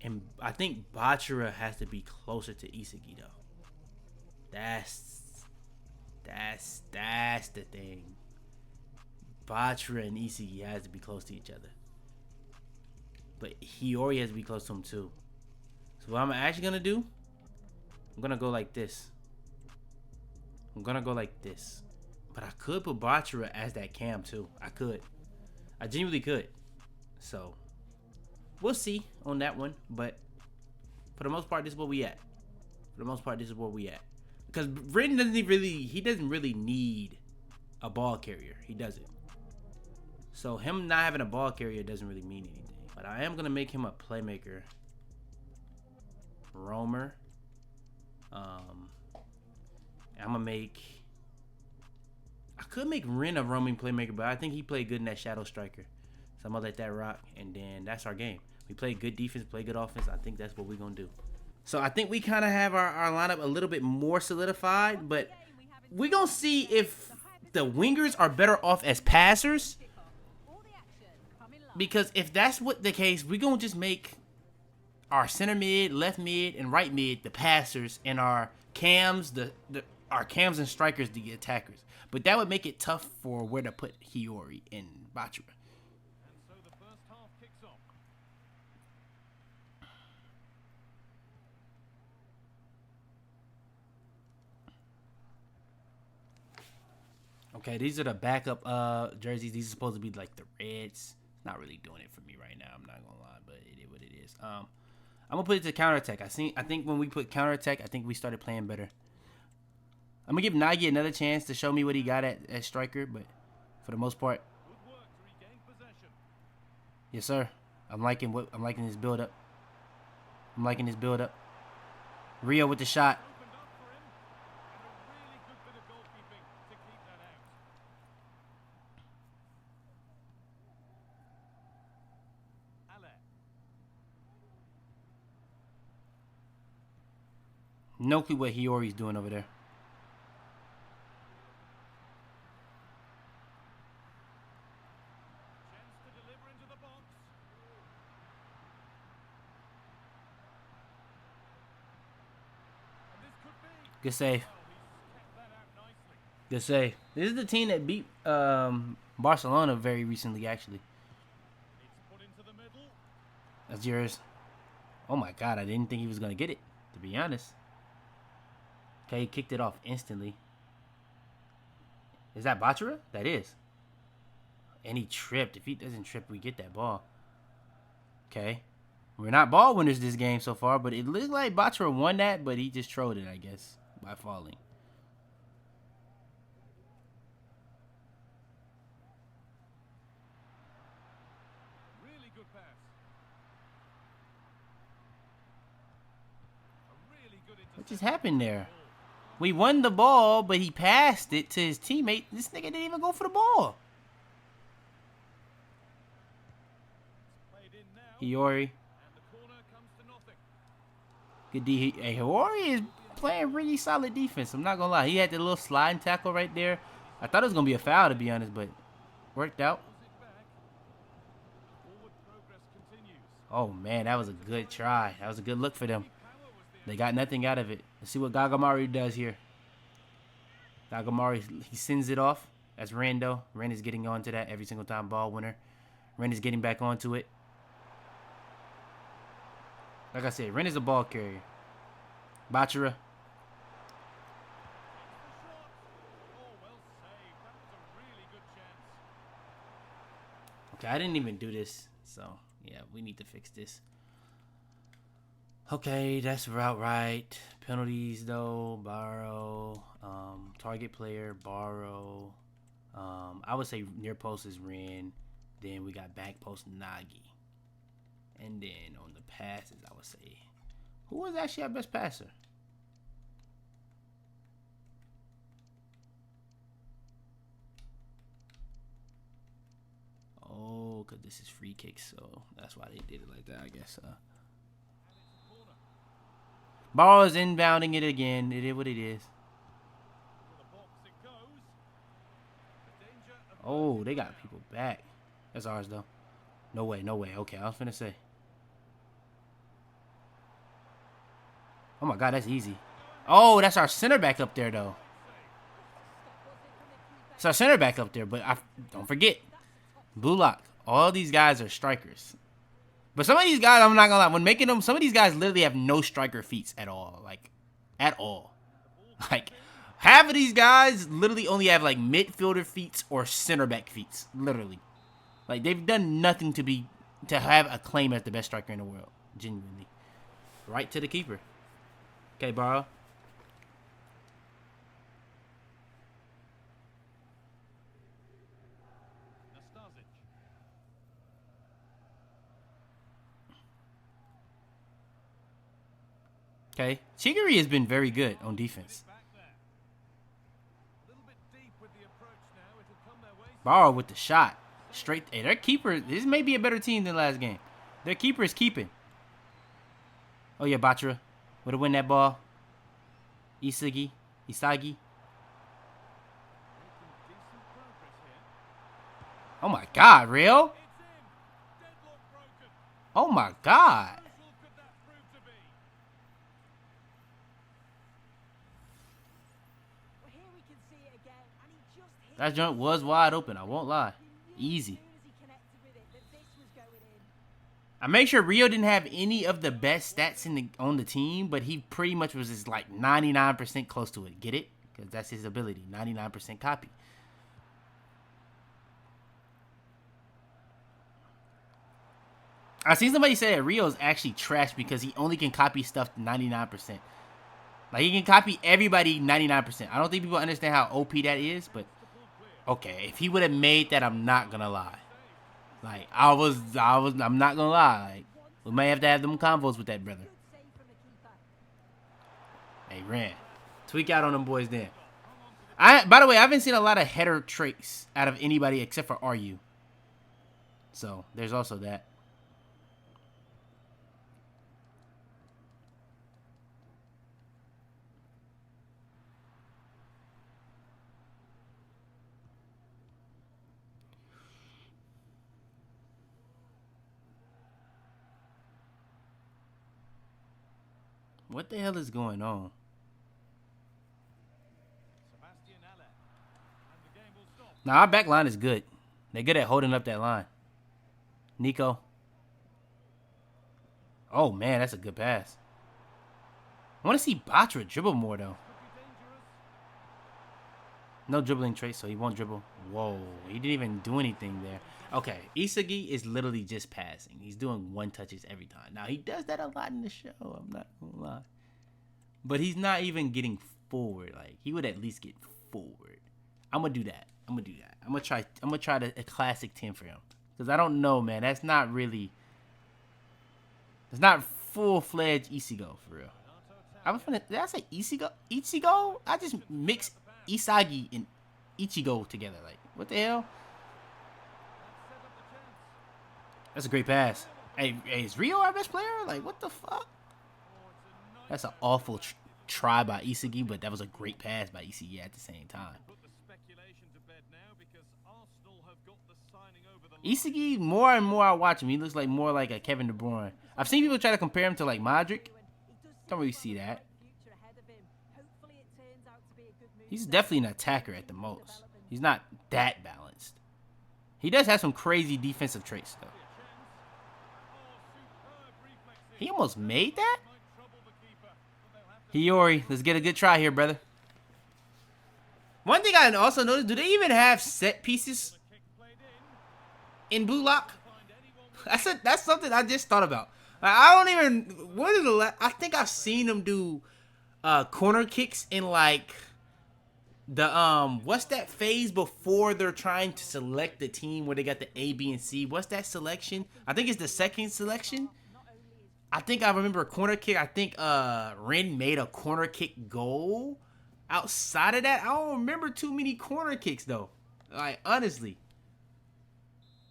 and I think Bachira has to be closer to Isagi though. That's the thing. Bachira and Isagi has to be close to each other. But Hiori has to be close to him too. So what I'm actually gonna do, I'm gonna go like this. But I could put Bachira as that cam too. I could. I genuinely could. So we'll see on that one. But for the most part, this is where we at. Because Rant doesn't really need a ball carrier. He doesn't. So him not having a ball carrier doesn't really mean anything. But I am gonna make him a playmaker. Roamer. I'm gonna make. I could make Rant a roaming playmaker, but I think he played good in that shadow striker. So I'm gonna let that rock, and then that's our game. We play good defense, play good offense. I think that's what we're gonna do. So I think we kind of have our lineup a little bit more solidified, but we're gonna see if the wingers are better off as passers. Because if that's what the case, we're gonna just make our center mid, left mid, and right mid the passers, and our cams, our cams and strikers the attackers. But that would make it tough for where to put Hiori and Bachira. And so the first half kicks off. Okay, these are the backup jerseys. These are supposed to be like the Reds. It's not really doing it for me right now. I'm not gonna lie, but it is what it is. I'm gonna put it to counterattack. I think when we put counterattack, I think we started playing better. I'm gonna give Nagi another chance to show me what he got at striker, but for the most part, Good work to regain possession. yes sir. I'm liking this build up. Rio with the shot. Opened up for him. And a really good bit of goalkeeping to keep that out. Ale. No clue what Hiori's doing over there. Chance to deliver into the box. And this could be. Good save. Well, he's kept that out nicely. Good save. This is the team that beat Barcelona very recently, actually. It's put into the middle. That's yours. Oh my god, I didn't think he was gonna get it, to be honest. Okay, he kicked it off instantly. Is that Bachira? That is. And he tripped. If he doesn't trip, we get that ball. Okay. We're not ball winners this game so far, but it looks like Bachira won that, but he just trolled it, I guess, by falling. Really good pass. A really good What just happened there? We won the ball, but he passed it to his teammate. This nigga didn't even go for the ball. Played in now. Hiori. And the corner comes to nothing. Good D. Hey, Hiori is playing really solid defense. I'm not gonna lie. He had the little sliding tackle right there. I thought it was gonna be a foul, to be honest, but worked out. Pulls it back. Forward progress continues. Oh man, that was a good try. That was a good look for them. Power was the They got nothing out of it. Let's see what Gagamari does here. Gagamari, he sends it off. That's Rando. Ren is getting onto that every single time. Ball winner. Ren is getting back onto it. Like I said, Ren is a ball carrier. Bachira. Okay, I didn't even do this. So, yeah, we need to fix this. Okay, that's about right. Penalties, though. Barou. Target player, Barou. I would say near post is Ren. Then we got back post Nagi. And then on the passes, I would say, who was actually our best passer? Oh, because this is free kicks, so that's why they did it like that, I guess. Ball is inbounding it again. It is what it is. Oh, they got people back. That's ours, though. No way, no way. Okay, I was finna say. Oh, my God, that's easy. Oh, that's our center back up there, though. It's our center back up there, but don't forget. Blue lock. All these guys are strikers. But some of these guys, I'm not going to lie, when making them, some of these guys literally have no striker feats at all. Like, at all. Like, half of these guys literally only have, like, midfielder feats or center back feats. Literally. Like, they've done nothing to have a claim as the best striker in the world. Genuinely. Right to the keeper. Okay, Barou. Okay. Chigiri has been very good on defense. Barou with the shot. Straight. Hey, their keeper. This may be a better team than last game. Their keeper is keeping. Oh, yeah, Bachira. Way to win that ball. Isagi. Oh, my God, real? Oh, my God. That joint was wide open. I won't lie. Easy. I make sure Rio didn't have any of the best stats on the team, but he pretty much was just like 99% close to it. Get it? Because that's his ability. 99% copy. I seen somebody say that Rio is actually trash because he only can copy stuff to 99%. Like, he can copy everybody 99%. I don't think people understand how OP that is, but okay, if he would have made that, I'm not gonna lie. Like, I'm not gonna lie. Like, we may have to have them combos with that brother. Hey, Rant. Tweak out on them boys then. By the way, I haven't seen a lot of header traits out of anybody except for RU. So, there's also that. What the hell is going on? Now, our back line is good. They're good at holding up that line. Nico. Oh, man, that's a good pass. I want to see Bachira dribble more, though. No dribbling traits, so he won't dribble. Whoa, he didn't even do anything there. Okay, Isagi is literally just passing. He's doing one touches every time. Now, he does that a lot in the show. I'm not going to lie. But he's not even getting forward. Like, he would at least get forward. I'm going to do that. I'm going to try a classic 10 for him. Because I don't know, man. That's not really... It's not full-fledged Isigo, for real. Did I say Isigo? Ichigo? I just mixed Isagi and Ichigo together. Like, what the hell? That's a great pass. Hey, is Rio our best player? Like, what the fuck? That's an awful try by Isagi, but that was a great pass by Isagi at the same time. Isagi, more and more I watch him, he looks like more like a Kevin De Bruyne. I've seen people try to compare him to like Madrid, Don't really see that. He's definitely an attacker at the most. He's not that balanced. He does have some crazy defensive traits, though. He almost made that? Hiori, let's get a good try here, brother. One thing I also noticed, do they even have set pieces in Blue Lock? That's something I just thought about. I don't even, what is the, I think I've seen them do corner kicks in like the what's that phase before they're trying to select the team where they got the A, B, and C? What's that selection? I think it's the second selection. I think I remember a corner kick. I think Ren made a corner kick goal. Outside of that, I don't remember too many corner kicks though. Like honestly,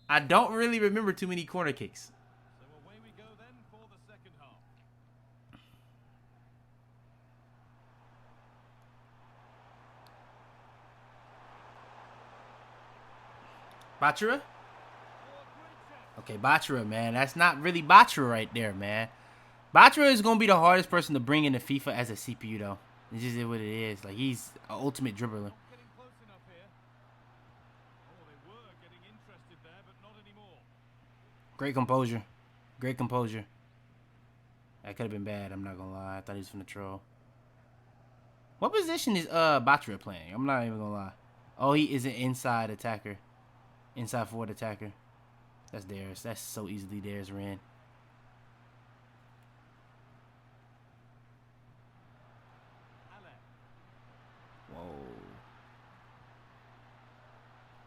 I don't really remember too many corner kicks. So away we go then for the second half. Bachira? Okay, Bachira, man. That's not really Bachira right there, man. Bachira is going to be the hardest person to bring into FIFA as a CPU, though. It's just what it is. Like, he's an ultimate dribbler. Getting close enough here. Oh, they were getting interested there, but not anymore. Great composure. Great composure. That could have been bad. I'm not going to lie. I thought he was finna troll. What position is Bachira playing? I'm not even going to lie. Oh, he is an inside attacker. Inside forward attacker. That's theirs. That's so easily theirs, Ren. Whoa.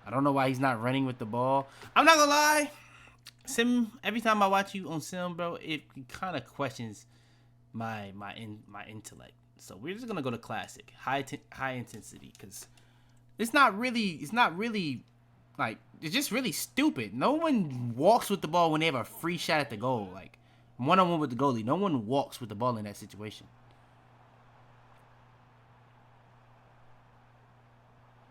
I don't know why he's not running with the ball. I'm not gonna lie. Sim, every time I watch you on Sim, bro, it kind of questions my intellect. So we're just gonna go to classic, high intensity, because it's not really like, it's just really stupid. No one walks with the ball when they have a free shot at the goal. Like, one-on-one with the goalie. No one walks with the ball in that situation.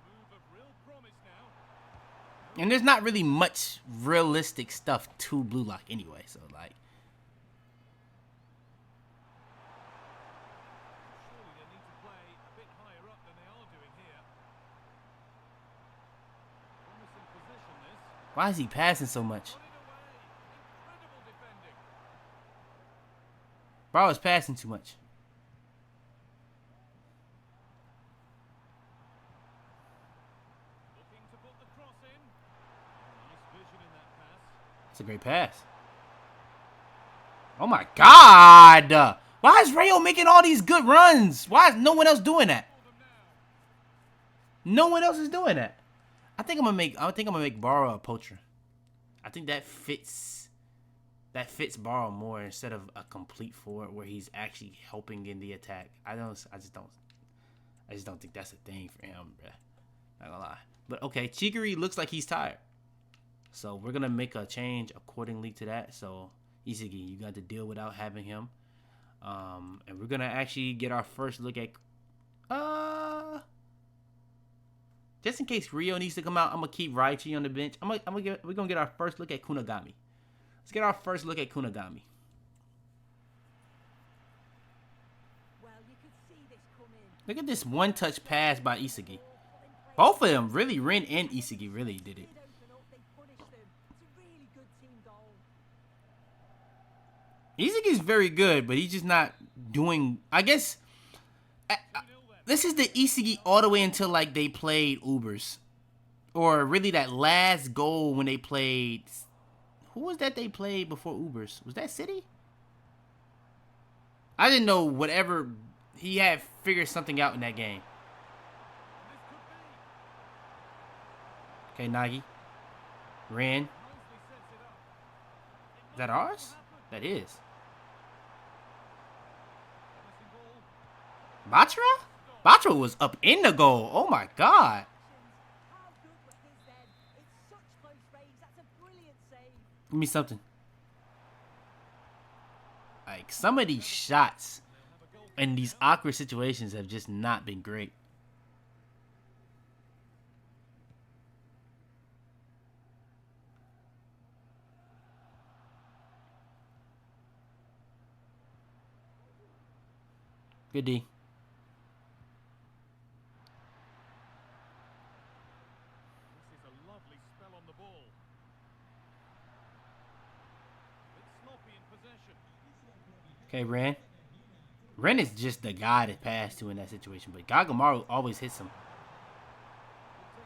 Move of real promise now. And there's not really much realistic stuff to Blue Lock anyway. So, like, Surely they need to play a bit higher up than they are doing here. Promising position this. why is he passing so much? Put it away. Incredible defending. Bro is passing too much. Looking to put the cross in. Nice vision in that pass. It's a great pass. Oh my God! Why is Rayo making all these good runs? Why is no one else doing that? For them now. No one else is doing that. I think I'm gonna make Barou a poacher. I think that fits fits Barou more instead of a complete forward where he's actually helping in the attack. I just don't think that's a thing for him, bruh. Not gonna lie. But okay, Chigiri looks like he's tired. So we're gonna make a change accordingly to that. So Isagi, you got to deal without having him. And we're gonna actually get our first look at just in case Rio needs to come out, I'm gonna keep Raichi on the bench. We're gonna get our first look at Kunagami. Let's get our first look at Kunagami. Look at this one-touch pass by Isagi. Both of them, really, Ren and Isagi really did it. Isagi's very good, but he's just not doing, I guess, this is the Isagi all the way until, like, they played Ubers. Or really that last goal when they played, who was that they played before Ubers? Was that City? I didn't know whatever, he had figured something out in that game. Okay, Nagi. Ren. Is that ours? That is. Bachira? Bachira was up in the goal. Oh my God. Give me something. Like, some of these shots in these awkward situations have just not been great. Good D. This is a lovely spell on the ball. It's sloppy in possession. Okay, Ren. Ren is just the guy to pass to in that situation, but Gagamaru always hits him.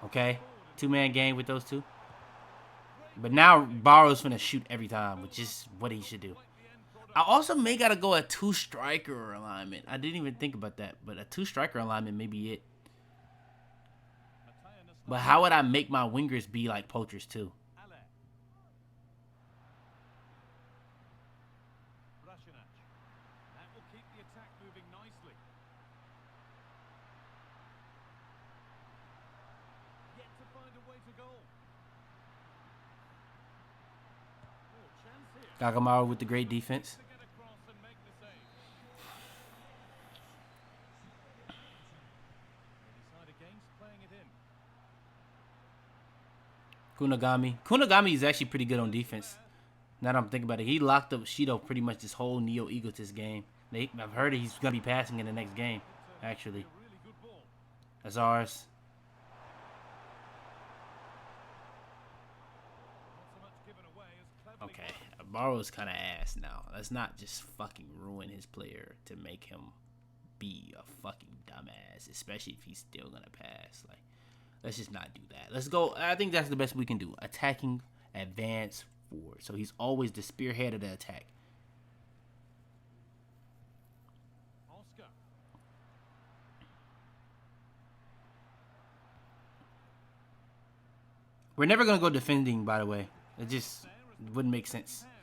Okay, 2-man game with those two. But now Barou's finna shoot every time, which is what he should do. I also may gotta go a 2-striker alignment. I didn't even think about that, but a 2-striker alignment may be it. But how would I make my wingers be like poachers too? That will keep the attack moving nicely. Yet to find a way to goal. Oh, chance here. Gagamaru with the great defense. To get across and make the save. They decide against playing it in. Kunagami. Kunagami is actually pretty good on defense. Now that I'm thinking about it, he locked up Shido pretty much this whole neo-egotist game. I've heard that he's going to be passing in the next game, actually. A really good ball. That's ours. Not so much given away as cleverly Okay, won. Barou's kind of ass now. Let's not just fucking ruin his player to make him be a fucking dumbass, especially if he's still going to pass. Like, let's just not do that. Let's go. I think that's the best we can do. Attacking, advance, forward. So he's always the spearhead of the attack. Oscar. We're never going to go defending, by the way. It just wouldn't make sense. Hands.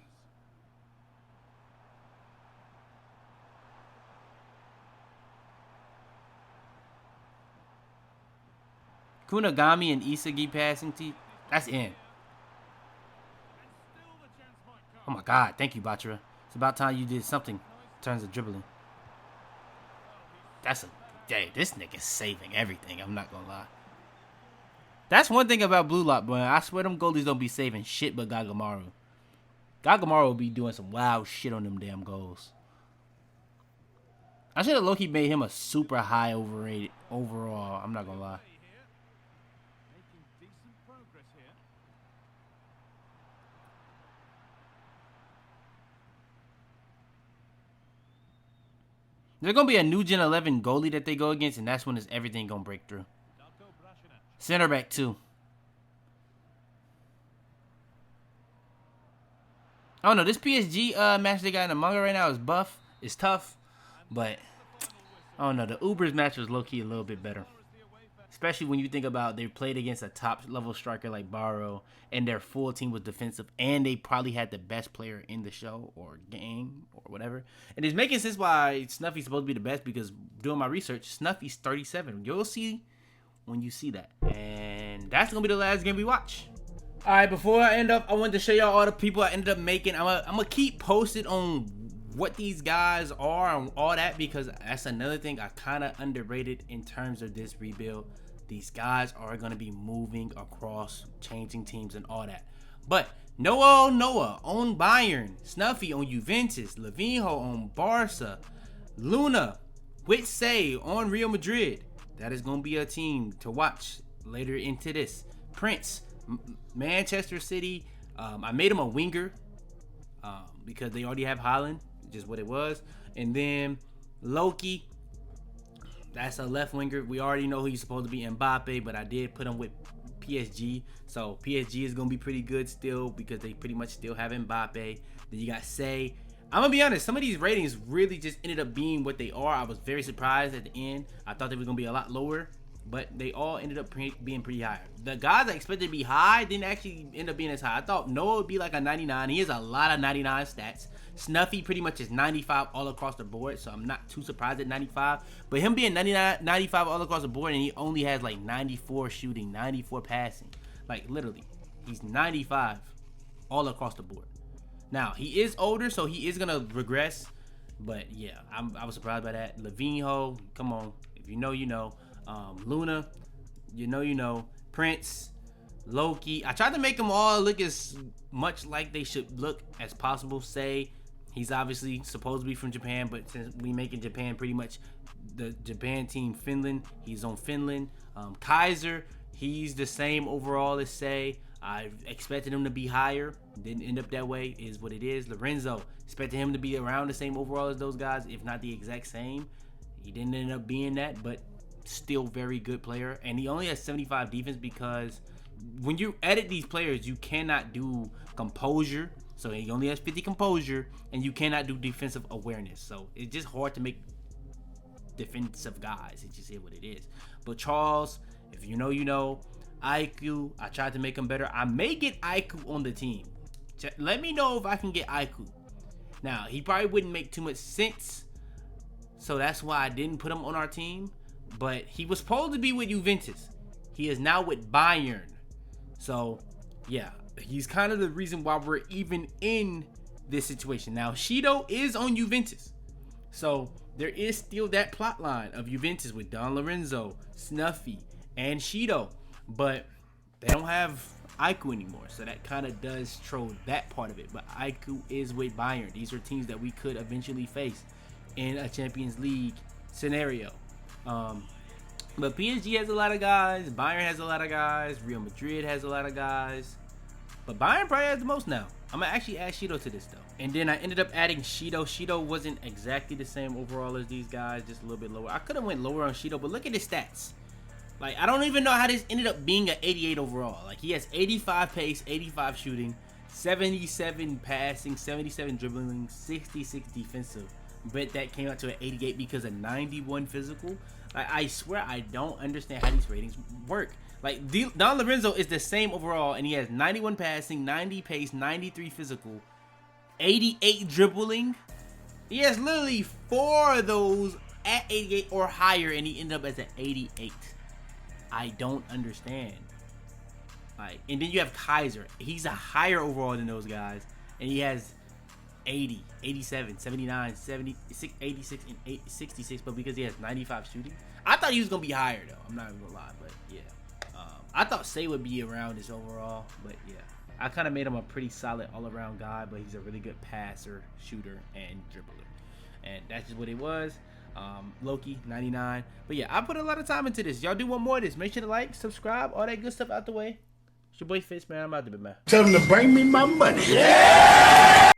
Kunagami and Isagi passing to that's in. And still the chance might Oh come. my god, thank you, Bachira. It's about time you did something in terms of dribbling. That's a day. This nigga's saving everything. I'm not gonna lie. That's one thing about Blue Lock, boy. I swear them goalies don't be saving shit but Gagamaru. Gagamaru will be doing some wild shit on them damn goals. I should have low-key made him a super high overrated overall. I'm not gonna lie. Here. Making decent progress here. There's gonna be a new Gen 11 goalie that they go against, and that's when it's everything gonna break through. Darko Brashinac. Center back too. I don't know. This PSG match they got in the manga right now is buff. It's tough, but I don't know. The Ubers match was low key a little bit better, especially when you think about they played against a top level striker like Barou, and their full team was defensive, and they probably had the best player in the show or game or whatever. And it's making sense why Snuffy's supposed to be the best, because doing my research, Snuffy's 37. You'll see when you see that. And that's gonna be the last game we watch. All right, before I end up, I wanted to show y'all all the people I ended up making. I'm gonna keep posted on what these guys are and all that, because that's another thing I kind of underrated in terms of this rebuild. These guys are gonna be moving across, changing teams and all that. But Noah on Bayern, Snuffy on Juventus, Levinho on Barca, Luna with Say on Real Madrid. That is gonna be a team to watch later into this. Prince, Manchester City. I made him a winger because they already have Haaland, just what it was. And then Loki, that's a left winger. We already know who he's supposed to be, Mbappe, but I did put him with PSG. So PSG is going to be pretty good still because they pretty much still have Mbappe. Then you got Say. I'm going to be honest, some of these ratings really just ended up being what they are. I was very surprised at the end. I thought they were going to be a lot lower, but they all ended up being pretty high. The guys I expected to be high didn't actually end up being as high. I thought Noah would be like a 99. He has a lot of 99 stats. Snuffy pretty much is 95 all across the board, so I'm not too surprised at 95. But him being 95 all across the board, and he only has like 94 shooting, 94 passing. Like literally, he's 95 all across the board. Now, he is older, so he is going to regress. But yeah, I was surprised by that. Levinho, come on. If you know, you know. Luna, you know. Prince, Loki. I tried to make them all look as much like they should look as possible. Say, he's obviously supposed to be from Japan, but since we making Japan pretty much the Japan team, Finland. He's on Finland. Kaiser, he's the same overall as Say. I expected him to be higher. Didn't end up that way. Is what it is. Lorenzo, expected him to be around the same overall as those guys, if not the exact same. He didn't end up being that, but still very good player. And he only has 75 defense because when you edit these players, you cannot do composure. So he only has 50 composure, and you cannot do defensive awareness. So it's just hard to make defensive guys. It's just what it is. But Charles, if you know, you know. Aiku, I tried to make him better. I may get Aiku on the team. Let me know if I can get Aiku. Now, he probably wouldn't make too much sense, so that's why I didn't put him on our team. But he was supposed to be with Juventus. He is now with Bayern. So, yeah, he's kind of the reason why we're even in this situation. Now, Shido is on Juventus. So, there is still that plot line of Juventus with Don Lorenzo, Snuffy, and Shido. But they don't have Aiku anymore, so that kind of does troll that part of it. But Aiku is with Bayern. These are teams that we could eventually face in a Champions League scenario. But PSG has a lot of guys. Bayern has a lot of guys. Real Madrid has a lot of guys. But Bayern probably has the most now. I'm going to actually add Shido to this, though. And then I ended up adding Shido. Shido wasn't exactly the same overall as these guys, just a little bit lower. I could have went lower on Shido, but look at his stats. Like, I don't even know how this ended up being an 88 overall. Like, he has 85 pace, 85 shooting, 77 passing, 77 dribbling, 66 defensive. But that came out to an 88 because of 91 physical. Like, I swear I don't understand how these ratings work. Like, Don Lorenzo is the same overall, and he has 91 passing, 90 pace, 93 physical, 88 dribbling. He has literally 4 of those at 88 or higher, and he ended up as an 88. I don't understand. Like, and then you have Kaiser. He's a higher overall than those guys, and he has 80, 87, 79, 76, 86, and 66. But because he has 95 shooting, I thought he was gonna be higher though. I'm not even gonna lie, but yeah. I thought Say would be around this overall, but yeah. I kind of made him a pretty solid all-around guy, but he's a really good passer, shooter, and dribbler, and that's just what it was. Loki 99. But yeah, I put a lot of time into this. Y'all do want more of this, make sure to like, subscribe, all that good stuff out the way. It's your boy Fitz, man. I'm out there, man. Tell them to bring me my money. Yeah!